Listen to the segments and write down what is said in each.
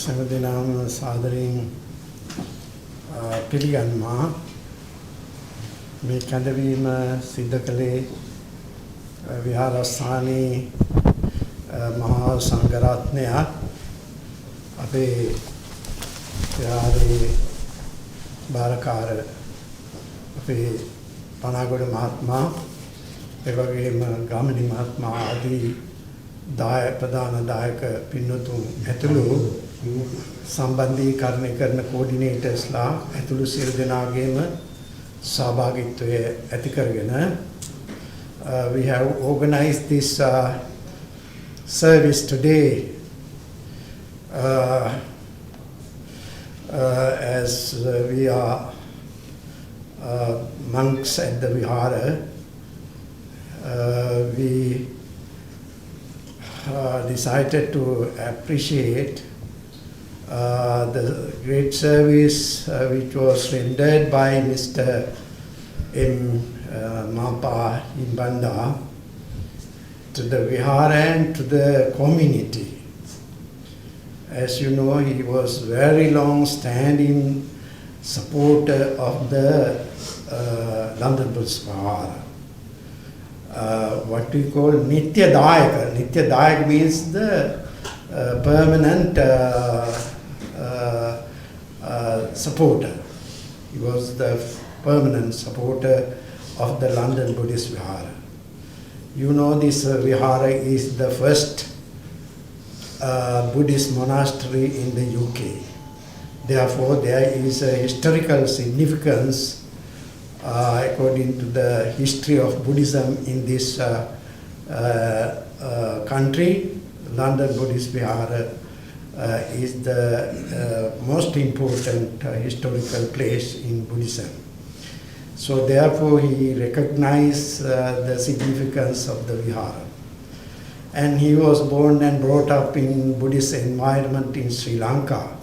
සමදිනාම සාදරයෙන් පිළිගන්නවා මේ කැඳවීම සිද්ධ කළේ විහාරස්ථානයේ මහා සංඝරත්නය අපේ විහාරයේ බාරකාර අපේ පනාගොඩ මහත්මයා ඒ වගේම ගාමිණී මහත්මයා ආදී ප්‍රධාන දායක පින්වතුන් ඇතුළු සම්බන්ධීකරණය කරන කෝඩිනේටර්ස්ලා ඇතුළු සියලු දෙනාගේම සහභාගීත්වය ඇති කරගෙන we have organized this service today as we are monks at the Vihara. We decided to appreciate the great service which was rendered by Mr. M. Mapa Heenbabda to the Vihara and to the community. As you know, he was very long-standing supporter of the London Buddhist Vihara. What we call Nitya Dayaka. Nitya Dayaka means the permanent supporter. He was the permanent supporter of the London Buddhist Vihara. You know, this Vihara is the first Buddhist monastery in the UK. Therefore, there is a historical significance according to the history of Buddhism in this country. London Buddhist Vihara is the most important historical place in Buddhism. So therefore he recognized the significance of the Vihara. And he was born and brought up in Buddhist environment in Sri Lanka.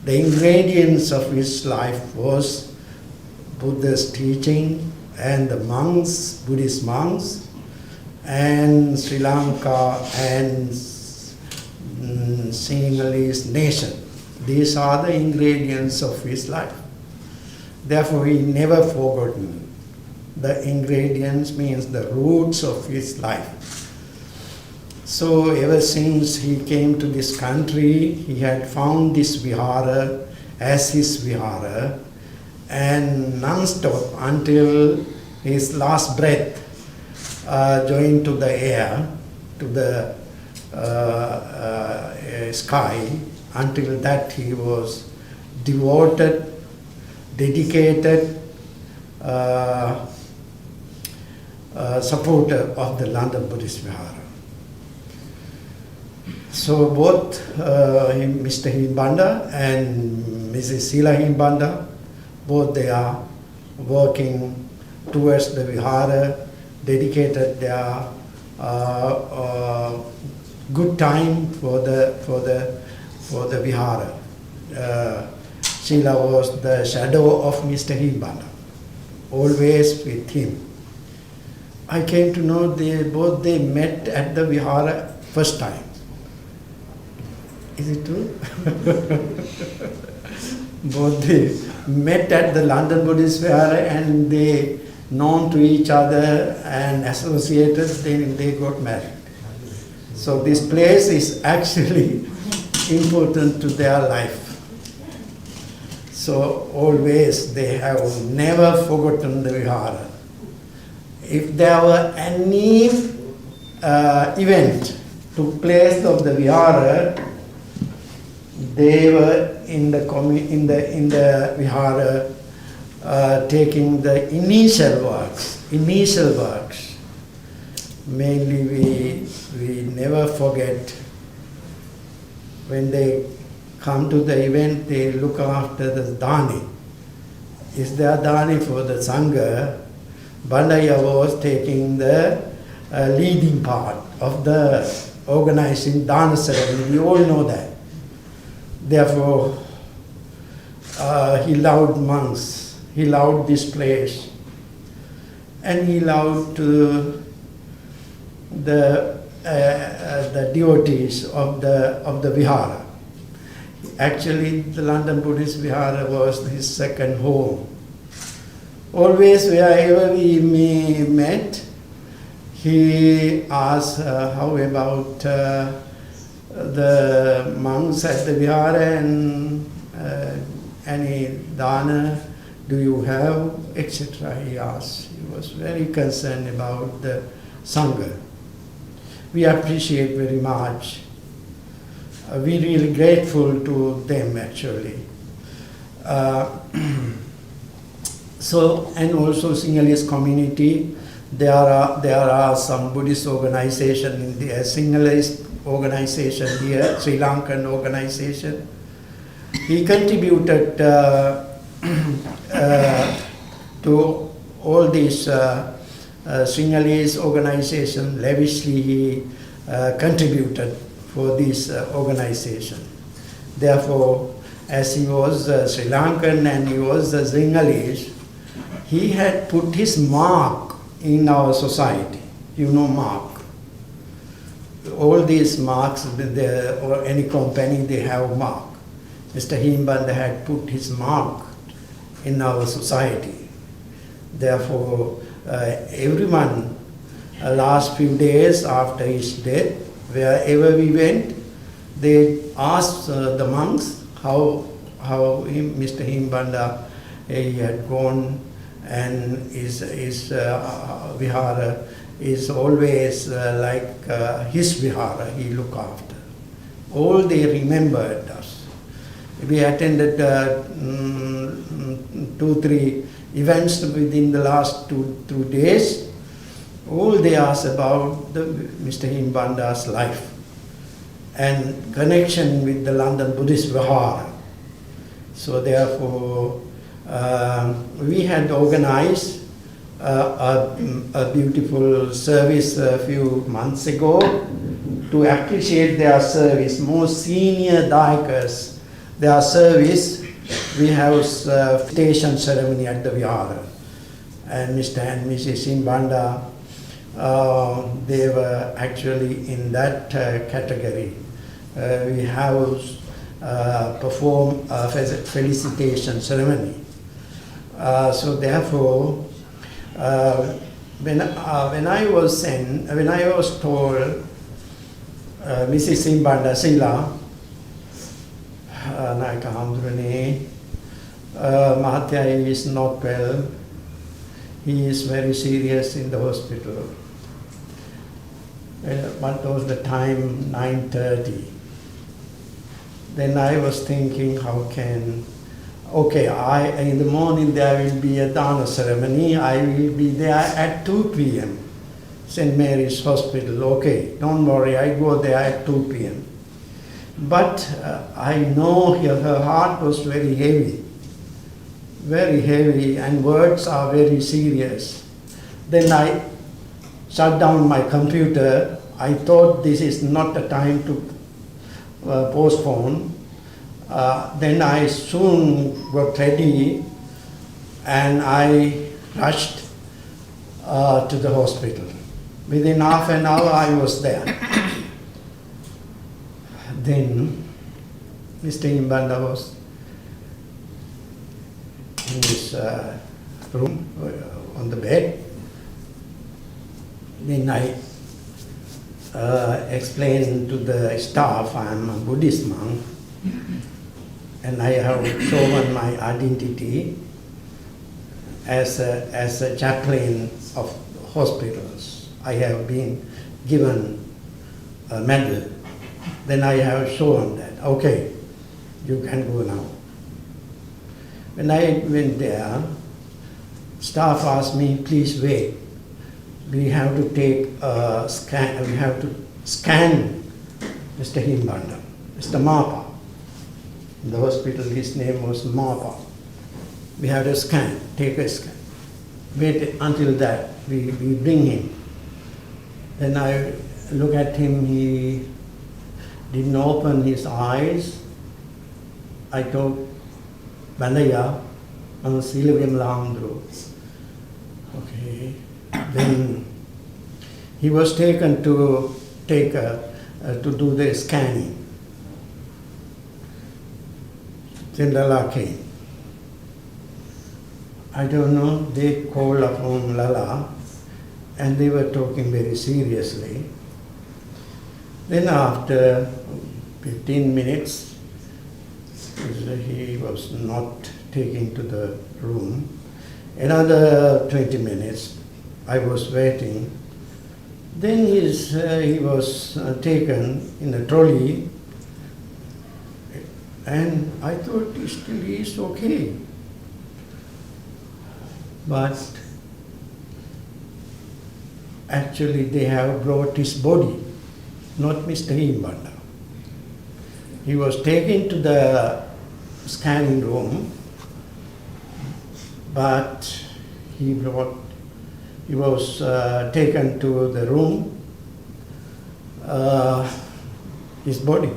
The ingredients of his life was Buddha's teaching and the monks, Buddhist monks, and Sri Lanka and Sinhalese nation. These are the ingredients of his life. Therefore, he never forgotten. The ingredients means the roots of his life. So ever since he came to this country, he had found this Vihara as his Vihara, and non-stop until his last breath joined to the air, to the sky. Until that he was devoted, dedicated supporter of the London Buddhist Vihara. So both Mr. Heenbabda and Mrs. Sila Heenbabda, both they are working towards the Vihara, dedicated their good time for the Vihara. Sila was the shadow of Mr. Heenbabda, always with him. I came to know they met at the Vihara first time. Is it true? Both they met at the London Buddhist Vihara and they known to each other and associated, then they got married. So this place is actually important to their life. So always they have never forgotten the Vihara. If there were any event took place of the Vihara, they were in the Vihara taking the initial works. Mainly we never forget when they come to the event, they look after the dhani. Is there dhani for the Sangha? Bandaya was taking the leading part of the organizing Dana ceremony. We all know that. Therefore, he loved monks. He loved this place. And he loved the the devotees of the Vihara. Actually, the London Buddhist Vihara was his second home. Always, wherever we met, he asked, how about the monks at the Vihara, and any dana do you have, etc. He asked. He was very concerned about the Sangha. We appreciate very much. We're really grateful to them, actually. So, and also Sinhalese community, there are some Buddhist organization in the Sinhalese organization here, Sri Lankan organization. He contributed to all these Sinhalese organization. Lavishly he contributed for this organization. Therefore, as he was Sri Lankan and he was Sinhalese, he had put his mark in our society. You know, mark. All these marks, or any company, they have mark. Mr. Heenbabda had put his mark in our society. Therefore, everyone, last few days after his death, wherever we went, they asked the monks how Mr. Heenbabda he had gone, and his vihara is always like his vihara he looked after. All they remembered us. We attended 2-3 events within the last two days. All they asked about Mr. Heenbabda's life and connection with the London Buddhist Vihara. So therefore, we had organized a beautiful service a few months ago to appreciate their service, most senior dayakas. Their service, we have station ceremony at the Vihara. And Mr. and Mrs. Heenbabda, they were actually in that category. We have performed a felicitation ceremony. So therefore, when I was told, Mrs. Heenbabda, Sila, Naika Hamdruni, Mahatya is not well. He is very serious in the hospital. What was the time? 9:30. Then I was thinking, how can... Okay, in the morning there will be a dana ceremony. I will be there at 2 p.m. St. Mary's Hospital. Okay, don't worry, I go there at 2 p.m. But I know her heart was very heavy, and words are very serious. Then I shut down my computer. I thought this is not the time to postpone. Then I soon got ready and I rushed to the hospital. Within half an hour I was there. Then Mr. Heenbabda was in his room on the bed. Then I explained to the staff I am a Buddhist monk and I have shown my identity as a chaplain of hospitals. I have been given a medal. Then I have shown that, okay, you can go now. When I went there, staff asked me, please wait. We have to take a scan, we have to scan Mr. Heenbabda, Mr. Mapa. In the hospital, his name was Mapa. We have to scan, take a scan. Wait until that, we bring him. Then I look at him, he didn't open his eyes. I told Bandaya, I'm Silviam Landro. Okay. Then he was taken to to do the scanning. Then Lala came. I don't know, they called upon Lala and they were talking very seriously. Then after 15 minutes, he was not taken to the room. Another 20 minutes, I was waiting. Then he was taken in a trolley, and I thought still he is okay. But actually they have brought his body, not Mr. Heenbabda. He was taken to the scanning room, but he was taken to the room, his body.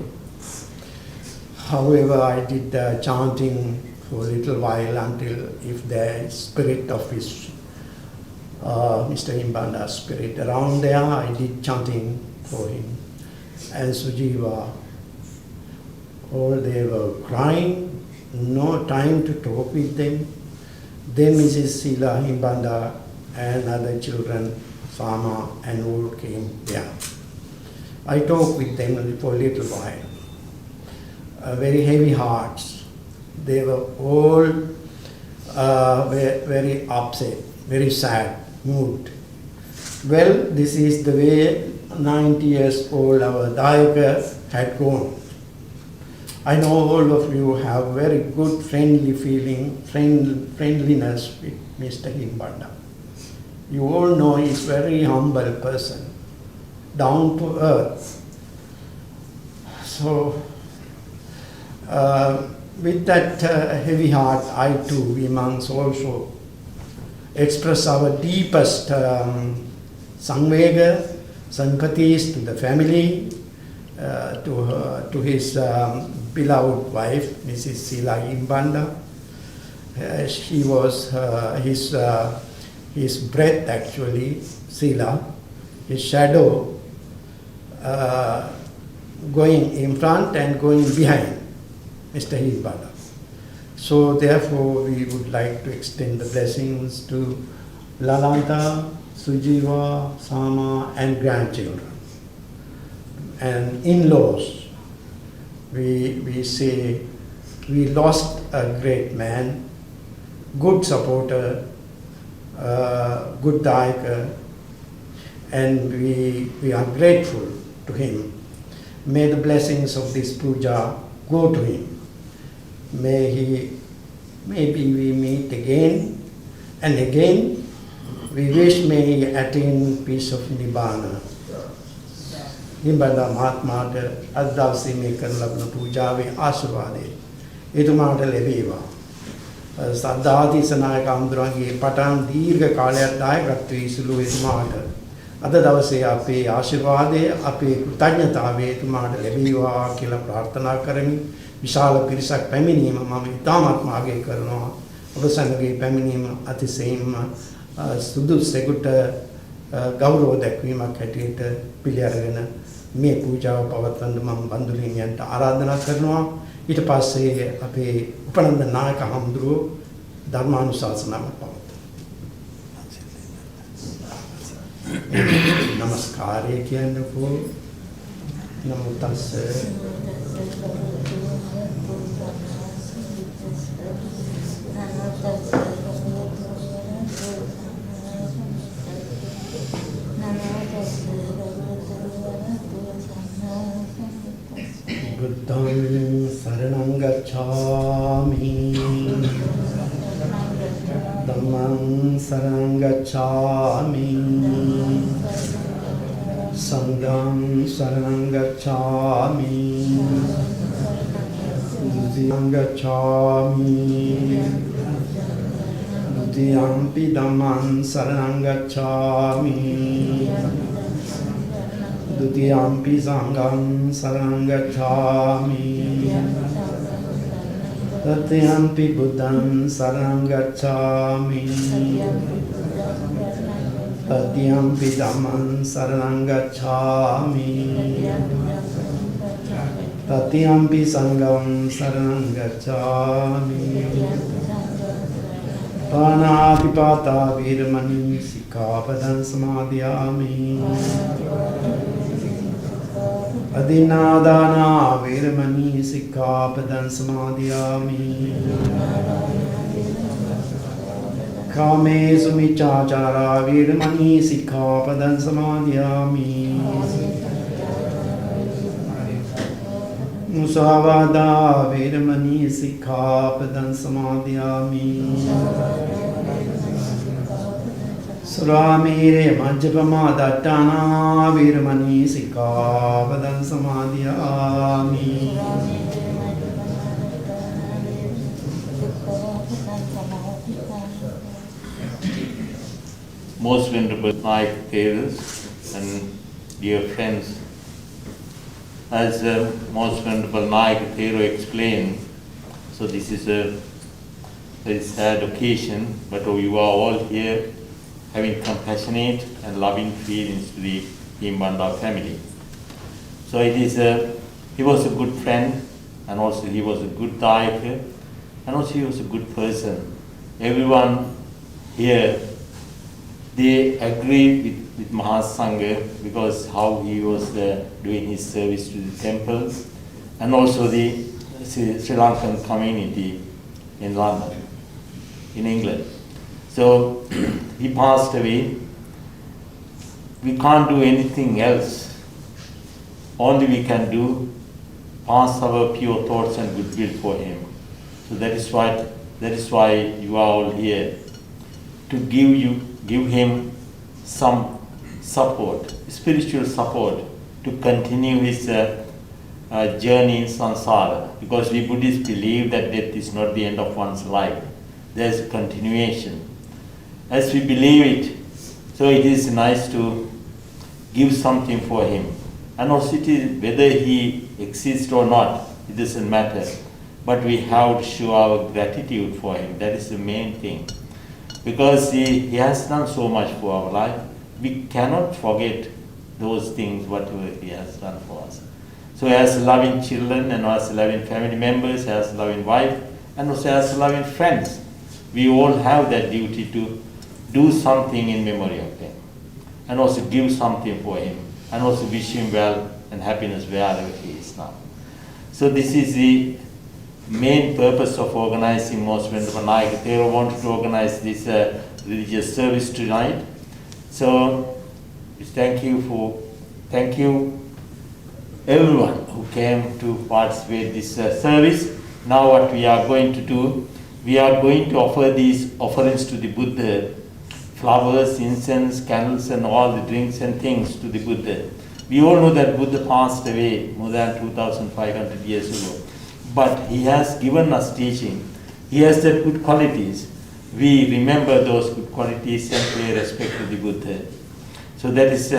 However, I did chanting for a little while until if the spirit of his Mr. Heenbabda's spirit around there, I did chanting for him. And Sujiva, all they were crying, no time to talk with them. Then Mrs. Sila Heenbabda and other children, Sama and all came there. I talked with them for a little while. Very heavy hearts. They were all very upset, very sad, moved. Well, this is the way 90 years old our Dayaka had gone. I know all of you have very good friendly feeling, friendliness with Mr. Heenbabda. You all know he's very humble person, down to earth. So, with that heavy heart, I too, we monks also express our deepest sangvega, sympathies to the family, to his beloved wife, Mrs. Sila Heenbabda. She was his breath actually, Sila, his shadow going in front and going behind Mr. Heenbabda. So therefore we would like to extend the blessings to Lalanta, Sujiva, Sama and grandchildren. And in-laws, we say we lost a great man, good supporter, good Dayaka, and we are grateful to him. May the blessings of this puja go to him. Maybe we meet again and again. We wish may he attain peace of Nibbana. Heenbabda Mahatmata අද දවසේ මේ කරන ලබන පූජාවේ ආශිර්වාදය එතුමාට ලැබේවා. සද්ධාතිස්ස නායක අම්දුරන්ගේ පටන් දීර්ඝ කාලයක් දායකත්වයේ සුළු එතුමාට අද දවසේ අපේ ආශිර්වාදය අපේ කෘතඥතාවය එතුමාට ලැබේවා කියලා ප්‍රාර්ථනා කරමි. විශාල පිරිසක් පැමිණීම මම ඉතාමත්ම අගය කරනවා. ඔබ සැමගේ පැමිණීම අතිශයින්ම සුදුසෙකුට ගෞරව දැක්වීමක් හැටියට පිළි අරගෙන මේ පූජාව පවත්වන්න මම බන්දුල හිමියන්ට ආරාධනා කරනවා. ඊට පස්සේ අපේ උපනන්ද නායක හඳුරෝ ධර්මානුශාසනාවක් පවත්වනවා. නමස්කාරය කියන්නකෝ. නමෝ තස්ස Buddham saranam gacchami, Dhammam saranam gacchami, Sangham saranam gacchami, Dutiyam gacchami, Dutiyampi dhammam saranam gacchami, Dutiyampi sangham saranam gacchami, Tatyampi buddham saranam gacchami, Tatyampi Dhamman Saranam Gacchami. Tatyampi Sangam Saranam Gacchami. Panatipata Viramani Sikkhapadam Samadhiyami. Adinadana Viramani Sikkhapadam Samadhiyami. Kamesu Michachara Viramani Sikkhapadam Samadhiyami. Musavada Viramani Sikkhapadam Samadhiyami. Suramire Majjapama Dattana Viramani Sikkhapadam Samadhiyami. Most Venerable Naik Theras and dear friends, as Most Venerable Naik Thero explained, so this is a very sad occasion, but you are all here having compassionate and loving feelings to the Heenbabda family. So it is he was a good friend, and also he was a good Daika, and also he was a good person. Everyone here, they agree with Mahasangha because how he was doing his service to the temples, and also the Sri Lankan community in London, in England. So he passed away. We can't do anything else. Only we can do pass our pure thoughts and goodwill for him. So that is why you are all here, to give him some support, spiritual support, to continue his journey in samsara. Because we Buddhists believe that death is not the end of one's life. There is a continuation. As we believe it, so it is nice to give something for him. And also it is, whether he exists or not, it doesn't matter. But we have to show our gratitude for him. That is the main thing. Because he has done so much for our life, we cannot forget those things, whatever he has done for us. So as loving children, and as loving family members, as loving wife, and also as loving friends, we all have that duty to do something in memory of him, and also give something for him, and also wish him well and happiness wherever he is now. So this is the main purpose of organizing Most Venerable Naik Thero wanted to organize this religious service tonight. So thank you everyone who came to participate in this service. Now what we are going to do, we are going to offer these offerings to the Buddha, flowers, incense, candles, and all the drinks and things to the Buddha. We all know that Buddha passed away more than 2,500 years ago. But he has given us teaching. He has the good qualities. We remember those good qualities and pay respect to the Buddha. So that is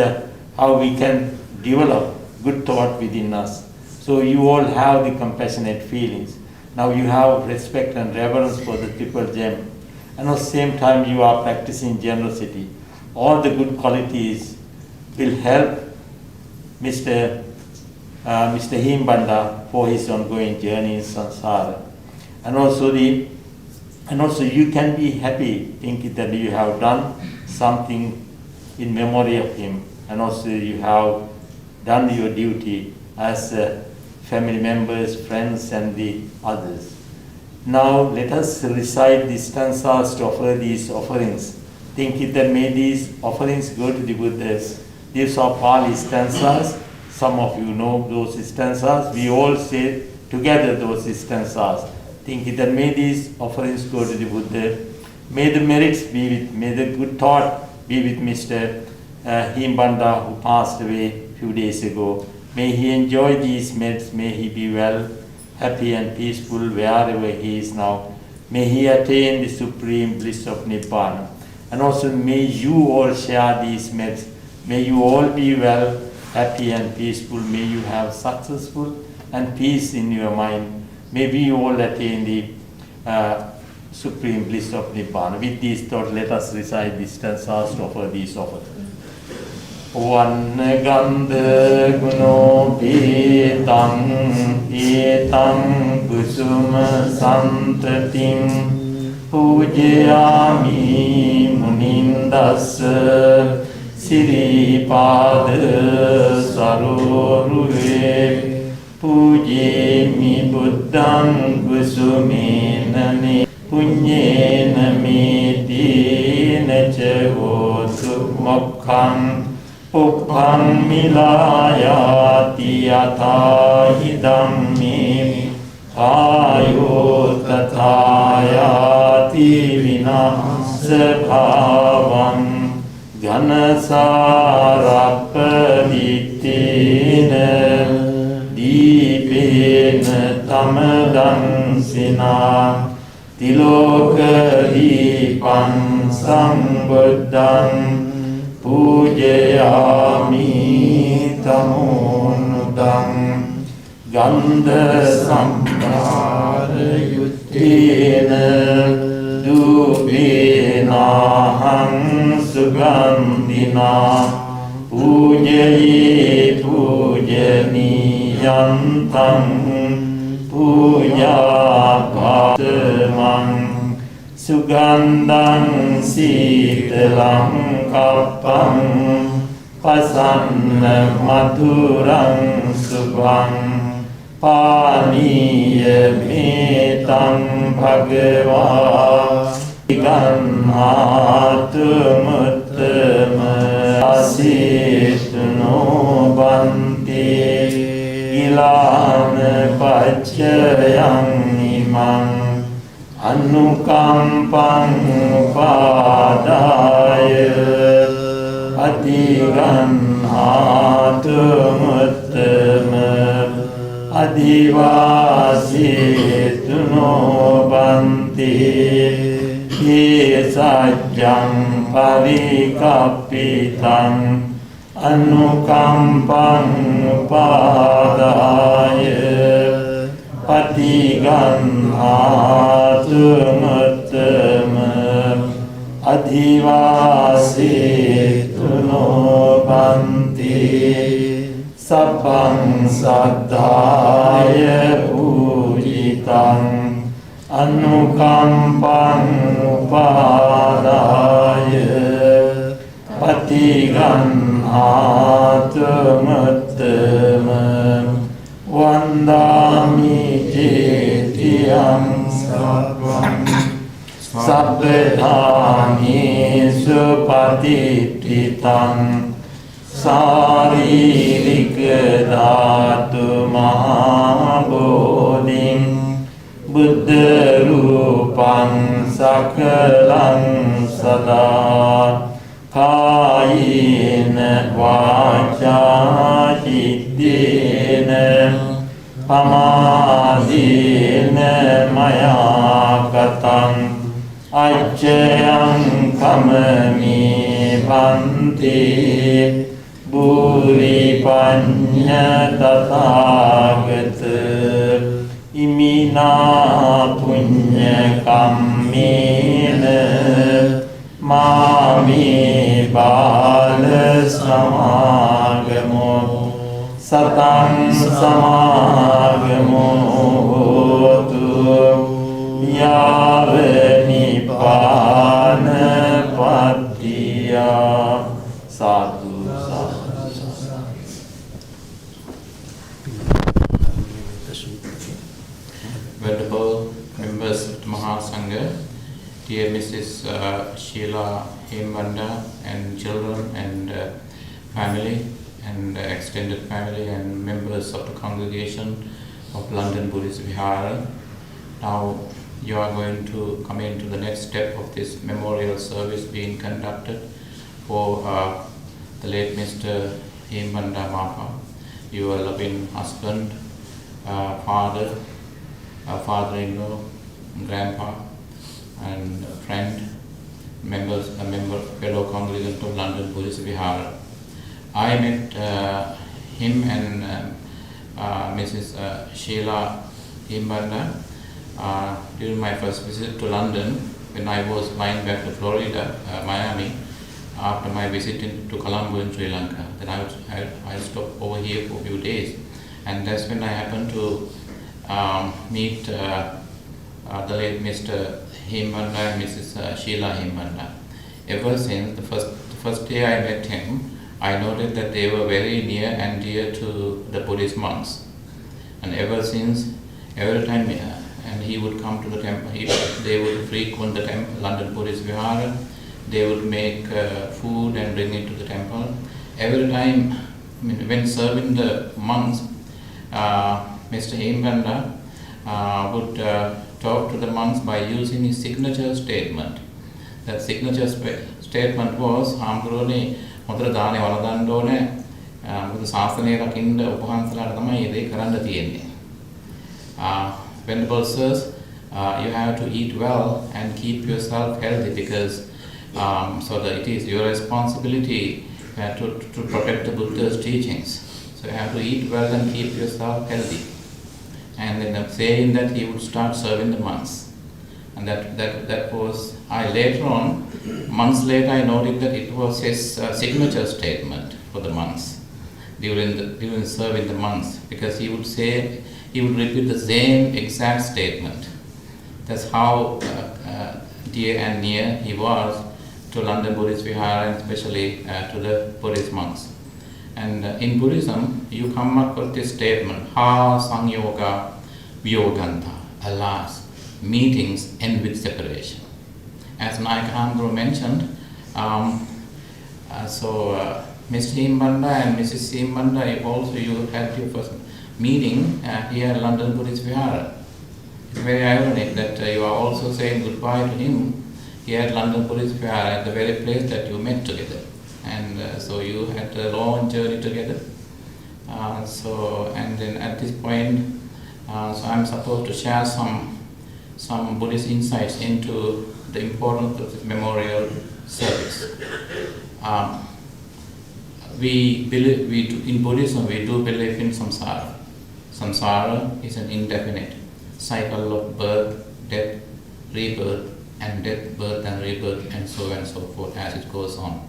how we can develop good thought within us. So you all have the compassionate feelings. Now you have respect and reverence for the Triple Gem. And at the same time you are practicing generosity. All the good qualities will help Mr. Heenbabda for his ongoing journey in samsara. And also you can be happy thinking that you have done something in memory of him, and also you have done your duty as family members, friends, and the others. Now let us recite these stanzas to offer these offerings, thinking that may these offerings go to the Buddhas. These are Pali stanzas. Some of you know those stanzas. We all say together those stanzas, thinking that may these offerings go to the Buddha. May the merits be with, may the good thought be with Mr. Heenbabda, who passed away a few days ago. May he enjoy these merits. May he be well, happy and peaceful wherever he is now. May he attain the supreme bliss of Nibbana. And also may you all share these merits. May you all be well, happy and peaceful. May you have successful and peace in your mind. May we all attain the supreme bliss of Nibbana. With these thoughts, let us recite this stanzas to offer these offers. Vanna gandha guno petang etang kusuma santatim pujayami munindassa siripada saroruve pujemi buddham kusumenane punyena medina cahotu mokkam Uppam milayati yatahi dhammi ayo tathayati vinasa bhavam ganasarappaditena dipena tamadansina tiloka dipam sambuddham Pujayami tamonudam gandha sampara yuttena dubinaham sugandhina pujayi pujaniyantam pujapatamam Sugandham sitalam kappam pasanna madhuram subham paniya metam bhagava ganhatum asituno bante ilana pacayam imam Anukampang padaya adiganhatum adivasituno bante ye sajjam parikappitam anukampang padaya Patiganhatum adhivasituno banti sabbang saddhaya pujitam anukampang upadaya patiganhatum Vandami jetiyam sabbam sabbedhani supatittitam saririka dhatu mahabodhim buddha rupam sakalam sada kayena vaca cittena pamadina maya katam ajjayam kamami bhante buri panya tathagata imina punya kammena mami bala samagamo Satang samagamo hotu yave nibbana patiya sadhu sadhu. Venerable members of the Mahasangha, dear Mrs. Sheila Heenbabda and children and family and extended family and members of the congregation of London Buddhist Vihara. Now you are going to come into the next step of this memorial service being conducted for the late Mr. Heenbabda Mapa, your loving husband, father, father-in-law, grandpa, and friend, fellow congregant of London Buddhist Vihara. I met him and Mrs. Sheila Heenbabda during my first visit to London, when I was flying back to Florida, Miami, after my visit to Colombo in Sri Lanka. Then I stopped over here for a few days, and that's when I happened to meet the late Mr. Heenbabda and Mrs. Sheila Heenbabda. Ever since the first day I met him, I noted that they were very near and dear to the Buddhist monks. And ever since, every time and he would come to the temple, they would frequent the London Buddhist Vihara. They would make food and bring it to the temple. Every time, when serving the monks, Mr. Heenbabda would talk to the monks by using his signature statement. That signature statement was, "Hamburone, modra dane waladandone, modu sasane rakinda upahansala thamai ede karanda tiyenne." Venerable sirs, you have to eat well and keep yourself healthy, because so that it is your responsibility to protect the Buddha's teachings. So you have to eat well and keep yourself healthy. And then saying that, he would start serving the monks. And that was, later on, months later, I noted that it was his signature statement for the monks during serving the monks, because he would repeat the same exact statement. That's how dear and near he was to London Buddhist Vihara, and especially to the Buddhist monks. And in Buddhism, you come up with this statement, "Ha Sangyoga Vyoganta," alas, meetings end with separation. As Naik Hambro mentioned, Mr. Heenbabda and Mrs. Heenbabda, also you had your first meeting here at London Buddhist Vihara. It's very ironic that you are also saying goodbye to him here at London Buddhist Vihara, at the very place that you met together. And so you had a long journey together. And then at this point, so I'm supposed to share some Buddhist insights into the importance of this memorial service. In Buddhism, we do believe in samsara. Samsara is an indefinite cycle of birth, death, rebirth, and death, birth and rebirth, and so on and so forth as it goes on.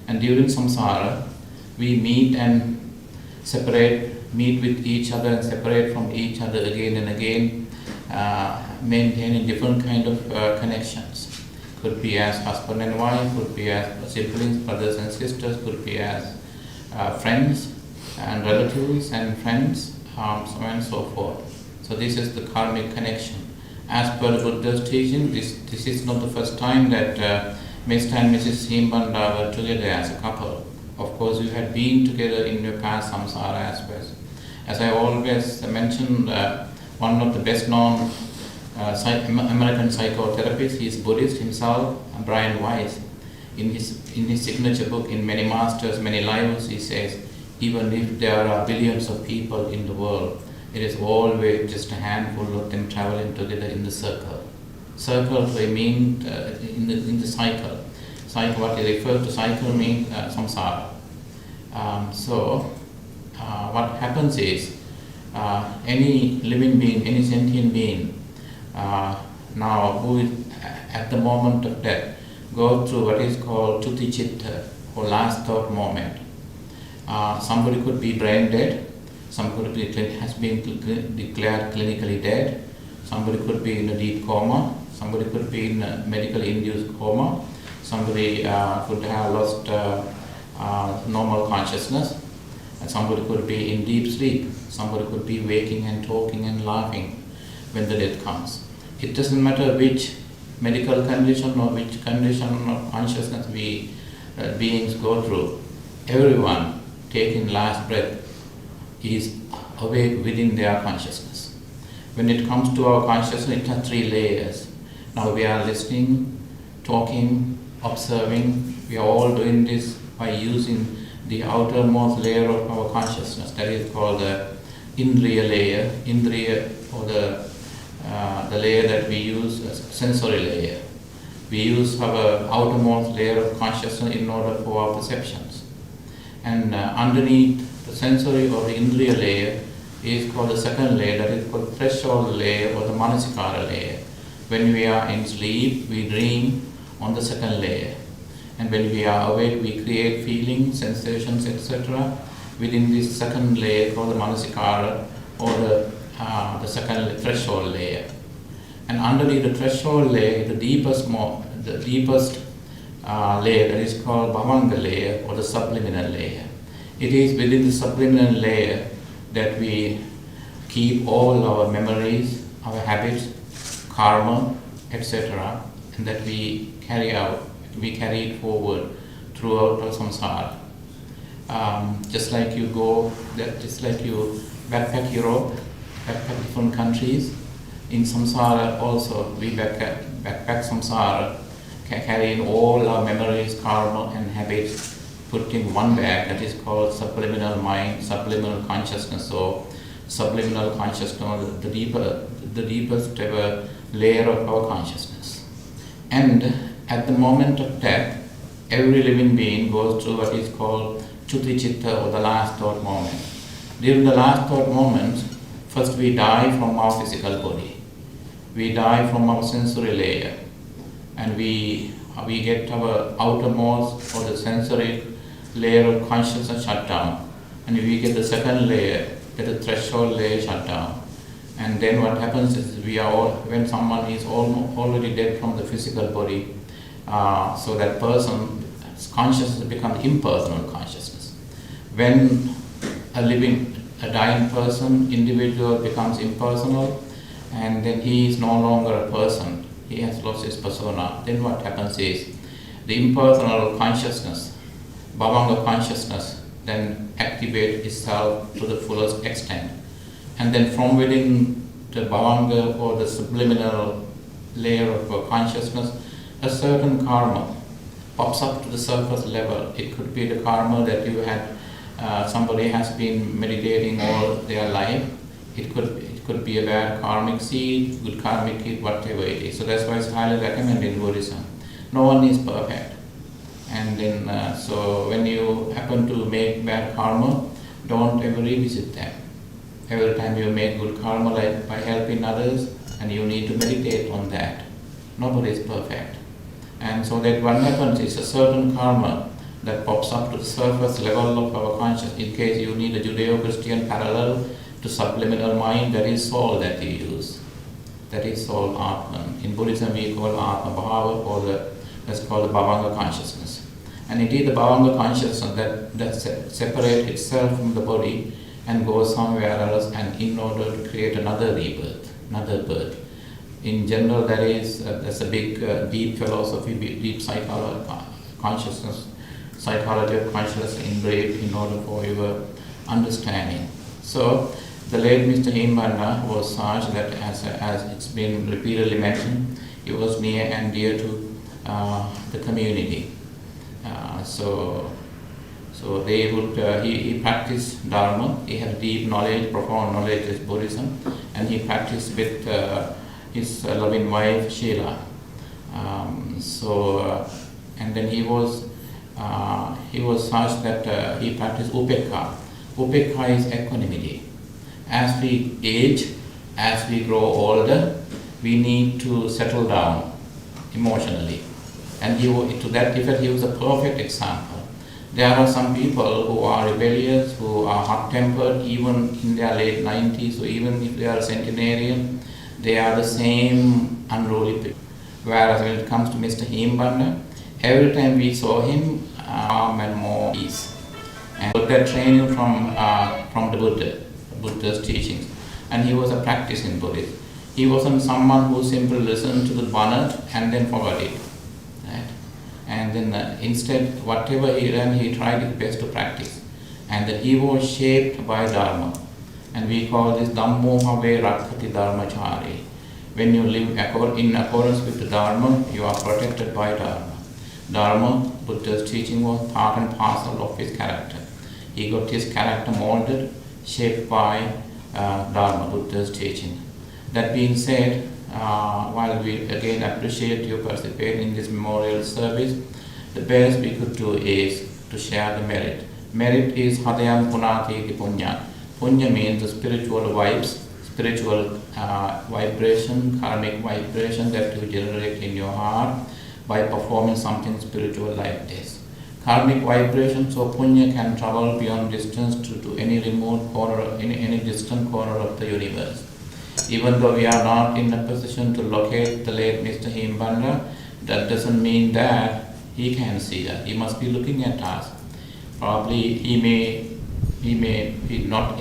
And during samsara, we meet and separate, meet with each other and separate from each other again and again, maintaining different kind of connections. Could be as husband and wife, could be as siblings, brothers and sisters, could be as friends and relatives and friends, so on and so forth. So this is the karmic connection. As per the Buddha's teaching, this is not the first time that Mr. and Mrs. Heenbabda were together as a couple. Of course, you had been together in your past samsara as well. As I always mentioned, one of the best-known American psychotherapists, he is Buddhist himself, Brian Weiss. In his signature book, In Many Masters, Many Lives, he says, even if there are billions of people in the world, it is always just a handful of them traveling together in the circle. Circle, I mean in the cycle. Cycle, what they refer to cycle means samsara. What happens is, any living being, any sentient being, now who is at the moment of death, go through what is called tuti chitta, or last thought moment. Somebody could be brain dead, somebody has been declared clinically dead, somebody could be in a deep coma, somebody could be in a medically induced coma, somebody could have lost normal consciousness, and somebody could be in deep sleep, somebody could be waking and talking and laughing when the death comes. It doesn't matter which medical condition or which condition of consciousness we beings go through. Everyone taking last breath is awake within their consciousness. When it comes to our consciousness, it has 3 layers. Now we are listening, talking, observing. We are all doing this by using the outermost layer of our consciousness. That is called the Indriya layer. Indriya, or the layer that we use as a sensory layer. We use our outermost layer of consciousness in order for our perceptions. And underneath the sensory or the Indriya layer is called the second layer, that is called threshold layer or the manasikara layer. When we are in sleep, we dream on the second layer. And when we are awake, we create feelings, sensations, etc. within this second layer called the manasikara or the second threshold layer. And underneath the threshold layer, the deepest layer, that is called bhavanga layer or the subliminal layer. It is within the subliminal layer that we keep all our memories, our habits, karma, etc., and that we carry it forward throughout our samsara. Just like you backpack Europe, backpack different countries, in samsara also we backpack samsara, carrying all our memories, karma and habits, put in one bag, that is called subliminal mind, subliminal consciousness, or subliminal consciousness, the deepest ever layer of our consciousness. And at the moment of death, every living being goes through what is called chuti chitta, or the last thought moment. During the last thought moment, first we die from our physical body. We die from our sensory layer, and we get our outermost or the sensory layer of consciousness shut down, and we get the second layer, that the threshold layer shut down. And then what happens is when someone is already dead from the physical body, so that person's consciousness becomes impersonal consciousness. When a dying person, individual becomes impersonal, and then he is no longer a person, he has lost his persona. Then what happens is the impersonal consciousness, bhavanga consciousness, then activates itself to the fullest extent. And then from within the bhavanga or the subliminal layer of consciousness, a certain karma pops up to the surface level. It could be the karma that you had, somebody has been meditating all their life. It could be a bad karmic seed, good karmic seed, whatever it is. So that's why it's highly recommended in Buddhism. No one is perfect. And then, so when you happen to make bad karma, don't ever revisit them. Every time you make good karma, like by helping others, and you need to meditate on that. Nobody is perfect. And so that what happens is a certain karma that pops up to the surface level of our consciousness. In case you need a Judeo-Christian parallel to subliminal mind, that is soul that you use. That is soul Atman. In Buddhism we call Atma Bhava, or that's called the Bhavanga consciousness. And it is the Bhavanga consciousness that separates itself from the body and goes somewhere else, and in order to create another rebirth, another birth. In general, that's a big, deep philosophy, deep psychology of consciousness in brief, in order for your understanding. So, the late Mr. Heenbabda was such that, as it's been repeatedly mentioned, he was near and dear to the community. So they would, he practiced Dharma. He had deep knowledge, profound knowledge of Buddhism, and he practiced with his loving wife Sheila. And then he was such that he practiced upekha. Upekha is equanimity. As we age, as we grow older, we need to settle down emotionally. And to that effect, he was a perfect example. There are some people who are rebellious, who are hot-tempered, even in their late 90s, or even if they are a centenarian, they are the same unruly people. Whereas when it comes to Mr. Heenbabda, every time we saw him, calm and more peace. And that training from the Buddha's teachings. And he was a practicing Buddhist. He wasn't someone who simply listened to the Banat and then forgot it. Right? And then instead, whatever he learned, he tried his best to practice. And then he was shaped by Dharma. And we call this Dhammo Have Rakhati Dharmachari. When you live in accordance with the Dharma, you are protected by Dharma. Dharma, Buddha's teaching, was part and parcel of his character. He got his character molded, shaped by Dharma, Buddha's teaching. That being said, while we again appreciate you participating in this memorial service, the best we could do is to share the merit. Merit is Hadayam Punati Punya. Punya means the spiritual vibes, spiritual vibration, karmic vibration that you generate in your heart by performing something spiritual like this. Karmic vibration, so punya can travel beyond distance to any remote corner, any distant corner of the universe. Even though we are not in a position to locate the late Mr. Heenbabda, that doesn't mean that he can see us. He must be looking at us. Probably he may not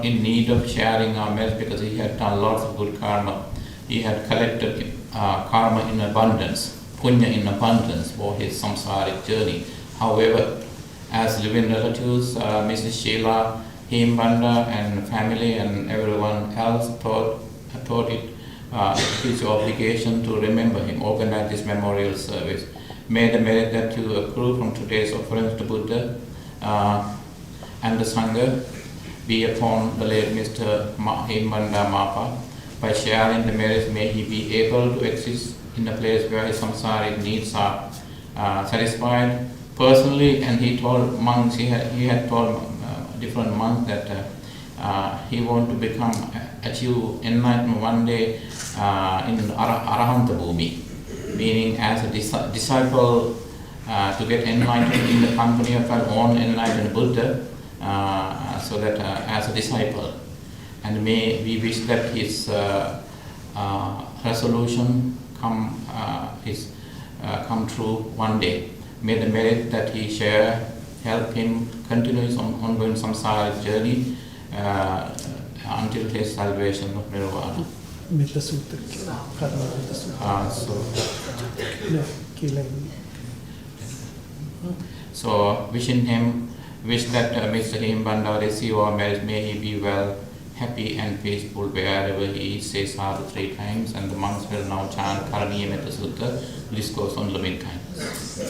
in need of sharing our mess because he had done lots of good karma. He had collected karma in abundance, punya in abundance for his samsaric journey. However, as living relatives, Mrs. Sheila Heenbabda and family and everyone else thought it his obligation to remember him, organize this memorial service. May the merit that you accrue from today's offerings to Buddha and the Sangha be upon the late Mr. Heenbabda Mapa. By sharing the merits, may he be able to exist in a place where his samsaric needs are satisfied. Personally, and he told monks, he had told different monks that he want to achieve enlightenment one day in Arahanta Bhumi, meaning as a disciple to get enlightened in the company of our own enlightened Buddha, so that as a disciple. And may we wish that his resolution come true one day. May the merit that he share help him continue his ongoing samsaric journey until his salvation of nirvana. So wish that Mr. Heenbabda receive our merits. May he be well, happy and peaceful wherever he is. Say sadhu 3 times, and the monks will now chant Karaniya Metta Sutta. This goes on loving kindness.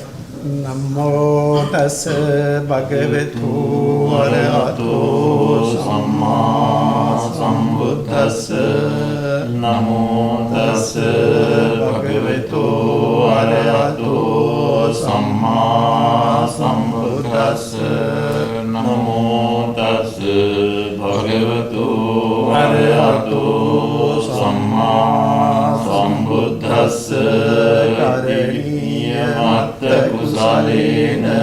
Namo tassa bhagavato arahato samma sambuddhassa. Namo tassa bhagavato arahato samma sambuddhassa. Namo tassa bhagavato arahato samma sambuddhassa. Matta kusalena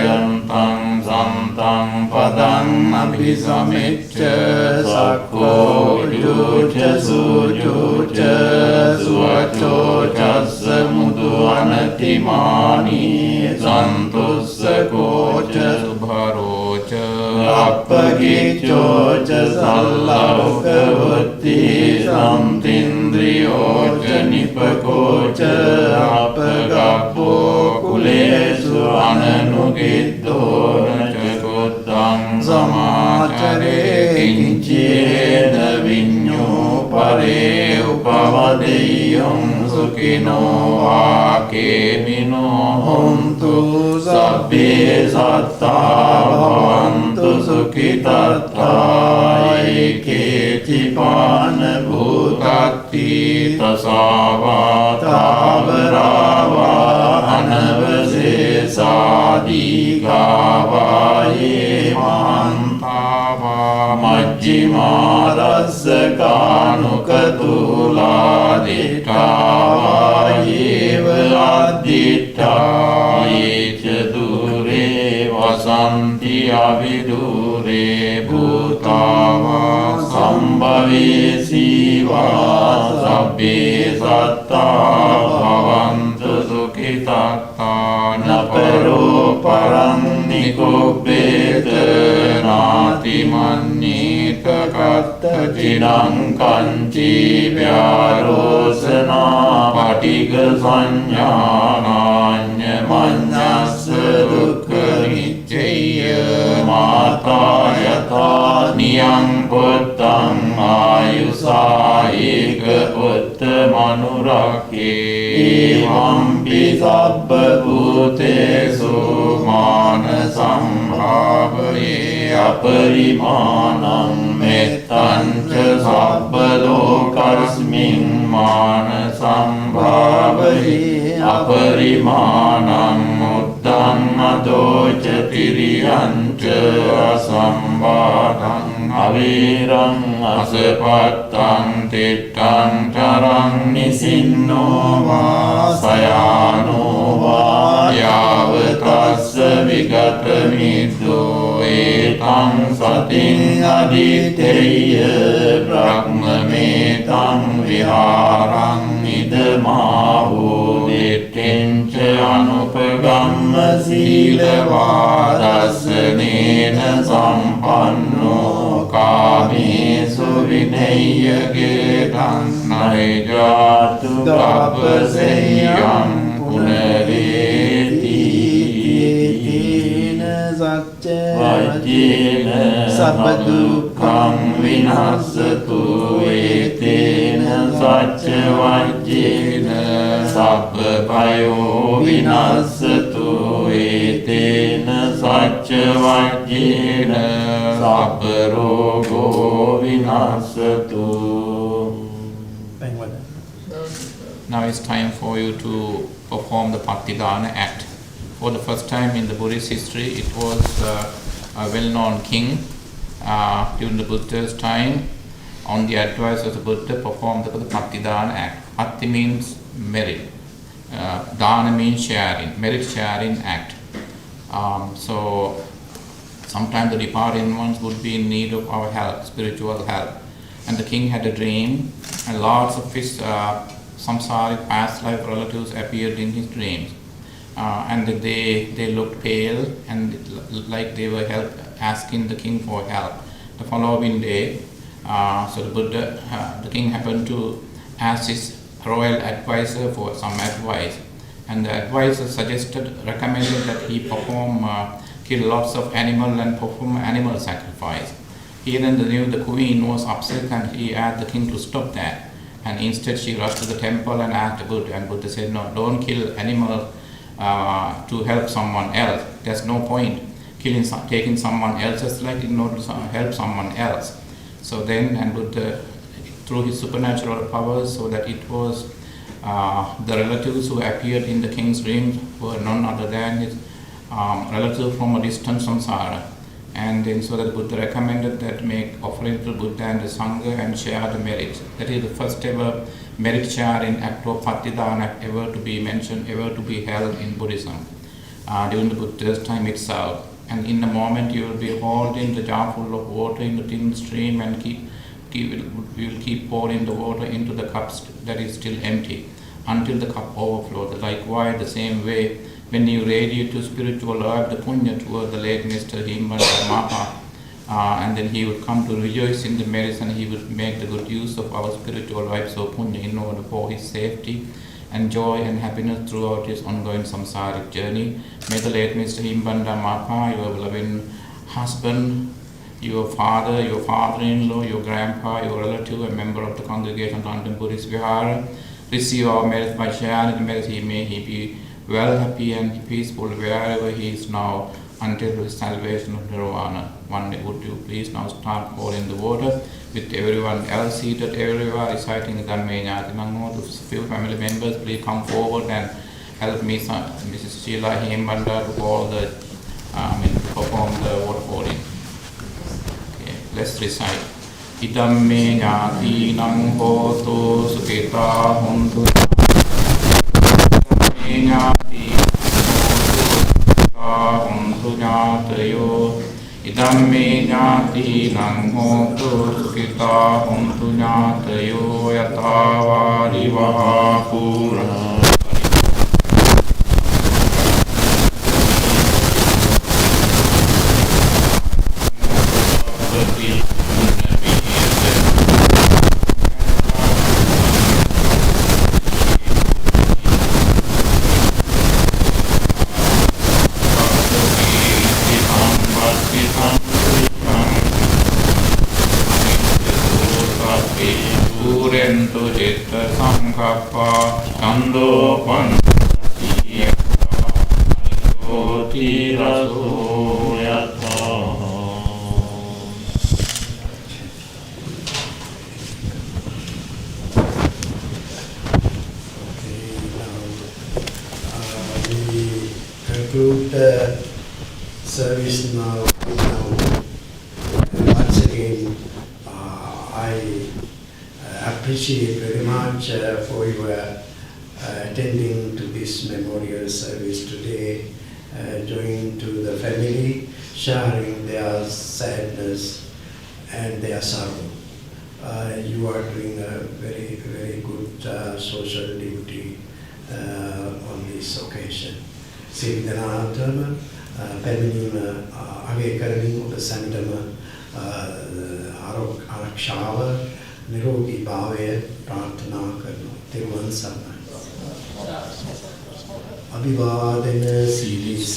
yantang santang padang abhisamicca sakko juca sujuca suaco cassa mudu anatimani santussa koca subharoca appagiccoca sallavukavatti samtindriyoca nipakoca appagappo kulesu ananugiddo nacakuddang samacare kincena vinyo pare upavadeyam sukino akemino hontu sabbe satta bhavantu sukhitatta eketipana bhutatti tasava tavarava anavasesādīgāvāye mantāvā majjimārasakānukatulādittāvāyeva addittāye ca dure vasanti avidure bhūtāvā sambhavesīvā sabbe sattā bhavantu sukhitattā naparo parannikobbeta nāti mannita kattacinam kanci vyārosanā patika saññānañña maññassa dukkha niccaya mātā yatā niyam puttaṃ āyusāyika puttamanurakke evampi sabba bhutesu mana sambhavaye aparimānaṃ mettanca sabba lokasmiṃ mana sambhavaye aparimānaṃ uddhaṃ ado ca tiriyanca asambādhaṃ avīraṃ asapattaṃ tittaṃ caraṃ nisinno vā sayāno vā yāvatassa vigata middo etaṃ satiṃ aditeyya brahmametam vihāraṃ idamāho dittiṃ ca anupagamma sīlavādasanena sampanno kāmesu vinayya getaṃ naijātu kappaseyyam punareti vajjena sabbadukkhaṃ vinassato etena sacca vajjena sabba bhayo vinassato etena sacca vajjena sabba rogo vinassato. Now it's time for you to perform the Patidana act. For the first time in the Buddhist history, it was a well-known king during the Buddha's time, on the advice of the Buddha, performed the Patidana act. Patti means merit. Dana means sharing, merit sharing act. So sometimes the departing ones would be in need of our help, spiritual help. And the king had a dream, and lots of his samsaric past life relatives appeared in his dreams. And they looked pale and like they were asking the king for help. The following day, so the king happened to ask his royal advisor for some advice, and the advisor recommended that he kill lots of animals and perform animal sacrifice. He then knew the queen was upset, and he asked the king to stop that. And instead she rushed to the temple and asked the Buddha, and Buddha said, no, don't kill animals to help someone else. There's no point taking someone else's life in order to help someone else. So then, and Buddha, through his supernatural powers, so that it was the relatives who appeared in the king's dreams were none other than his relatives from a distant samsara. And then so that Buddha recommended that make offering to Buddha and the Sangha and share the merits. That is the first ever merit sharing act of Patidana ever to be mentioned, ever to be held in Buddhism during the Buddha's time itself. And in the moment you will be holding the jar full of water in the thin stream, and we will keep pouring the water into the cups that is still empty until the cup overflows. Likewise, the same way, when you radiate to spiritual life, the punya toward the late Mr. Heenbabda, and then he would come to rejoice in the merits, and he would make the good use of our spiritual life, so punya, in order for his safety and joy and happiness throughout his ongoing samsaric journey. May the late Mr. Heenbabda, your beloved husband, your father, your father-in-law, your grandpa, your relative, a member of the congregation London Buddhist Vihara, receive our merits by sharing the merits. May he be well, happy and peaceful wherever he is now, until his salvation of nirvana. One day, would you please now start pouring the water with everyone else seated everywhere, reciting the Dhamme Ñāti. The few family members, please come forward and help me, Mrs. Sheila Heenbabda, to perform the water pouring. Okay, let's recite. Dhamme Ñātīnaṃ hotu sukhitā hontu. Dhamme Ñātīnaṃ hotu sukhitā hontu ñātayo yatā vārivaha pūrā. Conclude the service now. Once again, I appreciate very much for your attending to this memorial service today, joining to the family, sharing their sadness and their sorrow. You are doing a very, very good social duty on this occasion. සිරිදනාටම පැමිණීම අගය කරමින් ඔබ සැමටම ආරක්ෂාව නිරෝගී භාවය ප්‍රාර්ථනා කරනවා. තෙරුවන් සරණයි. අභිවාදන සීලිස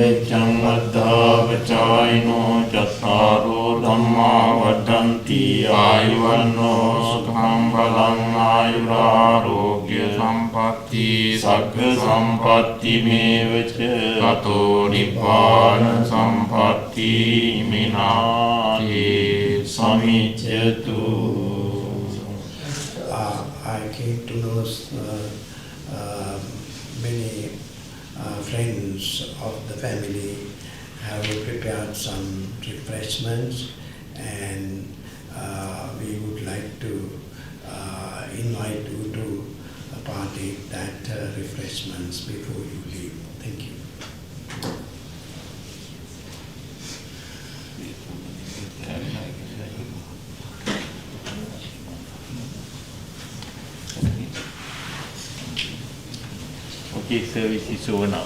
නිච්ඡං වද්ධා පචායිනෝ චත්තාරෝ ධම්මා වඩ්ඩන්ති ආයුවන්නෝ සුඛං බලං ආයුරාරෝග්‍ය සම්පatti සග්ග සම්පatti මේවච තතෝ නිබ්බාන සම්පatti මිනාති සමිච්ඡතු. I came to know many friends of the family have prepared some refreshments, and we would like to invite you to partake that refreshments before you leave. Thank you. Okay, service is over now.